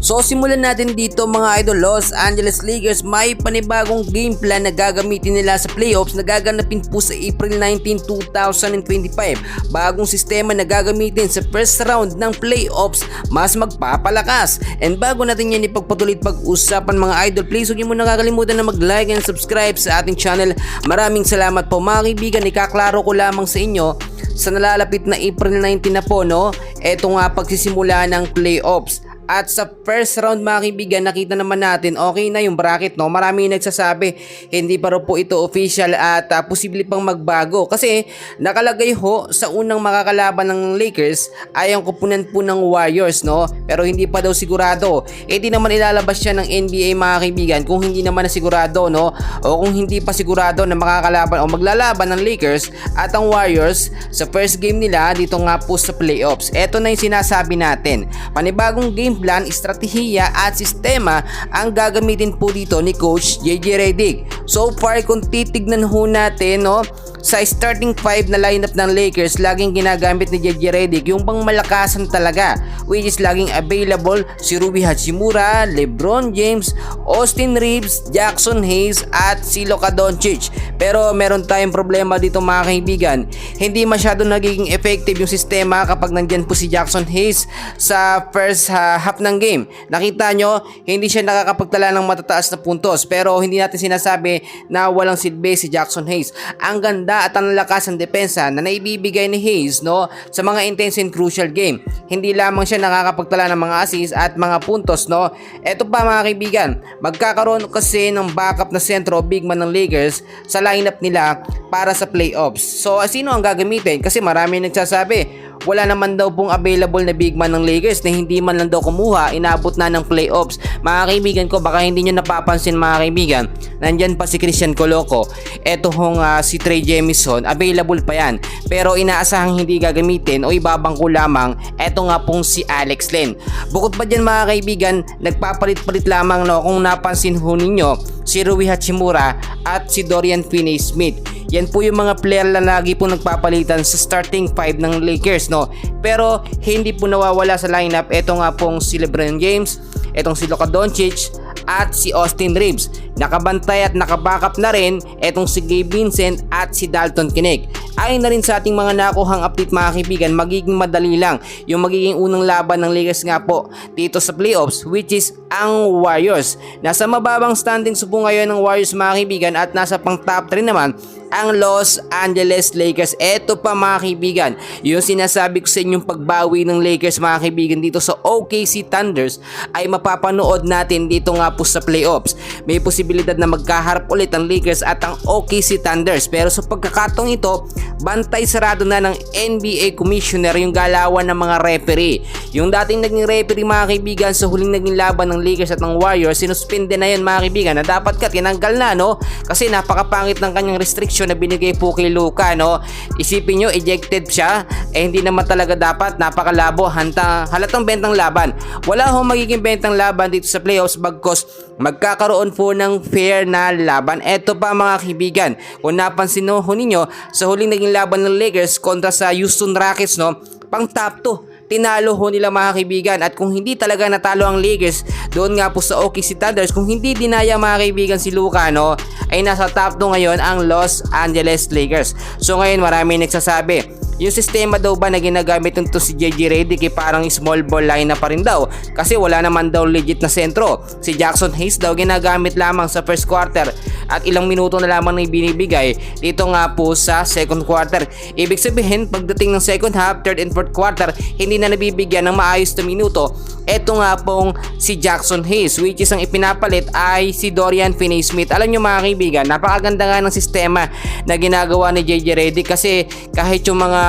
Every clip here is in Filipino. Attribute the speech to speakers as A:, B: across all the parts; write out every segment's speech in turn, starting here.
A: So simulan natin dito mga idol. Los Angeles Lakers may panibagong game plan na gagamitin nila sa playoffs na gaganapin po sa April 19, 2025. Bagong sistema na gagamitin sa first round ng playoffs, mas magpapalakas. And bago natin yan ipagpatuloy at pag-usapan mga idol, please huwag niyo muna kakalimutan na mag-like and subscribe sa ating channel. Maraming salamat po mga kaibigan. Ikaklaro ko lamang sa inyo sa nalalapit na April 19 na po, no? Eto nga pagsisimula ng playoffs. At sa first round mga kaibigan, nakita naman natin okay na yung bracket, no? Marami nagsasabi hindi pa raw po ito official at posible pang magbago kasi nakalagay ho sa unang makakalaban ng Lakers ay ang kupunan po ng Warriors, no? Pero hindi pa daw sigurado. Di naman ilalabas siya ng NBA mga kaibigan kung hindi naman na sigurado, no? O kung hindi pa sigurado na makakalaban o maglalaban ng Lakers at ang Warriors sa first game nila dito nga po sa playoffs. Ito na yung sinasabi natin. Panibagong game plan, estratehiya at sistema ang gagamitin po dito ni Coach JJ Redick. So far kung titignan ho natin, no, sa starting 5 na lineup ng Lakers, laging ginagamit ni JJ Redick yung pang malakasan talaga, which is laging available si Rui Hachimura, LeBron James, Austin Reeves, Jackson Hayes at si Luka Doncic. Pero meron tayong problema dito mga kaibigan, hindi masyado nagiging effective yung sistema kapag nandyan po si Jackson Hayes sa first half ng game. Nakita nyo, hindi siya nakakapagtala ng matataas na puntos, pero hindi natin sinasabi na walang silbi si Jackson Hayes. Ang ganda at ang lakas ng depensa na naibibigay ni Hayes, no, sa mga intense and crucial game. Hindi lamang siya nakakapagtala ng mga assists at mga puntos, no. Eto pa mga kaibigan, magkakaroon kasi ng backup na sentro big man ng Lakers sa lineup nila para sa playoffs. So sino ang gagamitin? Kasi marami nagsasabi wala naman daw pong available na big man ng Lakers na hindi man lang daw kumuha, inabot na ng playoffs. Mga kaibigan ko, baka hindi nyo napapansin mga kaibigan, nandyan pa si Christian Coloco. Eto hong si Trey Jemison, available pa yan. Pero inaasahang hindi gagamitin o ibabangko lamang, eto nga pong si Alex Len. Bukod pa dyan mga kaibigan, nagpapalit-palit lamang, no, kung napansin ho ninyo, si Rui Hachimura at si Dorian Finney-Smith. Yan po yung mga player na lagi po nagpapalitan sa starting 5 ng Lakers, no. Pero hindi po nawawala sa lineup. Ito nga pong si LeBron James, etong si Luka Doncic at si Austin Reeves. Nakabantay at nakabackup na rin etong si Gabe Vincent at si Dalton Knecht. Ayon na rin sa ating mga nakuhang update mga kaibigan, magiging madali lang yung magiging unang laban ng Lakers nga po dito sa playoffs, which is ang Warriors. Nasa mababang standings po ngayon ng Warriors mga kaibigan at nasa pang top 3 naman ang Los Angeles Lakers. Eto pa mga kaibigan, yung sinasabi ko sa inyong pagbawi ng Lakers mga kaibigan dito sa OKC Thunders ay mapapanood natin dito nga po sa playoffs. May posibilidad na magkaharap ulit ang Lakers at ang OKC Thunders, pero sa pagkakataong ito, bantay sarado na ng NBA Commissioner yung galawan ng mga referee. Yung dating naging referee mga kaibigan sa huling naging laban ng Lakers at ng Warriors, sinuspende na yun mga kaibigan, na dapat tinanggal na, no, kasi napakapangit ng kanyang restriction na binigay po kay Luka, no. Isipin nyo, ejected siya, hindi naman talaga dapat, napakalabo, halatang bentang laban. Wala ho magiging bentang laban dito sa playoffs bagkos magkakaroon po ng fair na laban. Eto pa mga kaibigan, kung napansin ho ninyo sa huling naging laban ng Lakers kontra sa Houston Rockets, no, pang top 2 tinalo ho nila mga kaibigan. At kung hindi talaga natalo ang Lakers doon nga po sa OKC Thunders, kung hindi dinaya mga kaibigan si Luka, no, ay nasa top 2 ngayon ang Los Angeles Lakers. So ngayon marami nagsasabi yung sistema daw ba na ginagamit nito si JJ Redick parang small ball line na pa rin daw kasi wala naman daw legit na sentro. Si Jackson Hayes daw ginagamit lamang sa first quarter at ilang minuto na lamang na ibinibigay dito nga po sa second quarter. Ibig sabihin pagdating ng second half, third and fourth quarter, hindi na nabibigyan ng maayos na minuto. Eto nga pong si Jackson Hayes, which is ang ipinapalit ay si Dorian Finney-Smith. Alam nyo mga kaibigan, napakaganda nga ng sistema na ginagawa ni JJ Redick kasi kahit yung mga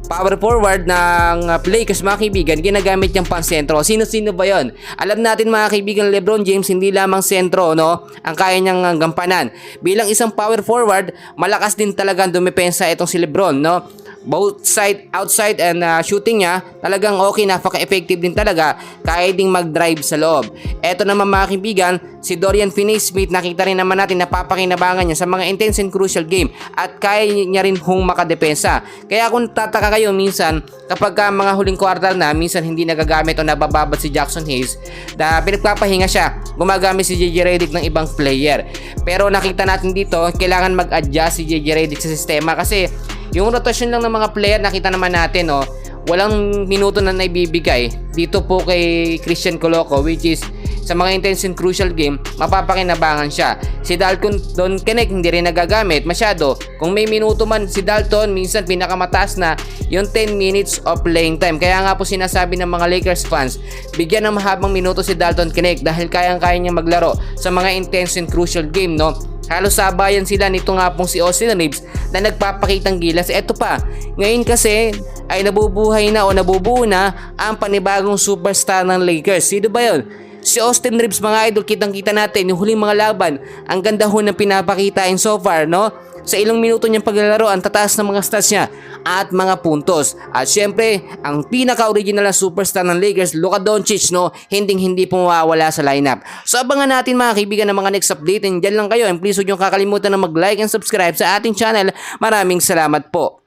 A: power forward ng Lakers mga kaibigan, ginagamit niyang pang sentro. Sino-sino ba yon? Alam natin mga kaibigan, LeBron James hindi lamang sentro, no, ang kaya niyang gampanan. Bilang isang power forward, malakas din talagang dumepensa itong si LeBron, no. both side, outside and shooting niya, talagang okay, napaka-effective din talaga, kaya ding mag-drive sa loob. Eto naman mga kaibigan, si Dorian Finney-Smith, nakita rin naman natin napapakinabangan niya sa mga intense and crucial game at kaya niya rin hong makadepensa. Kaya kung tataka kayo minsan, kapag mga huling quarter na, minsan hindi nagagamit o nabababad si Jackson Hayes, na pinagpapahinga siya, gumagamit si JJ Redick ng ibang player. Pero nakita natin dito, kailangan mag-adjust si JJ Redick sa sistema kasi yung rotation lang ng mga player, nakita naman natin, walang minuto na naibibigay dito po kay Christian Coloco, which is sa mga intense and crucial game, mapapakinabangan siya. Si Dalton Connect hindi rin nagagamit masyado. Kung may minuto man si Dalton, minsan pinakamataas na yung 10 minutes of playing time. Kaya nga po sinasabi ng mga Lakers fans, bigyan ng mahabang minuto si Dalton Connect dahil kayang-kaya niya maglaro sa mga intense and crucial game, no? Halos sabayan sila nito nga pong si Austin Reeves na nagpapakitang gilas. Eto pa, ngayon kasi ay nabubuhay na o nabubuo na ang panibagong superstar ng Lakers. Sino ba yun? Si Austin Reeves mga idol, kitang-kita natin yung huling mga laban. Ang ganda ho ng pinapakita in so far, no? Sa ilang minuto niyang paglalaro, ang tataas ng mga stats niya at mga puntos. At syempre, ang pinaka-original na superstar ng Lakers, Luka Doncic, no? Hindi po mawawala sa lineup. So abangan natin mga kaibigan ng mga next update. And dyan lang kayo. And please huwag niyong kakalimutan na mag-like and subscribe sa ating channel. Maraming salamat po.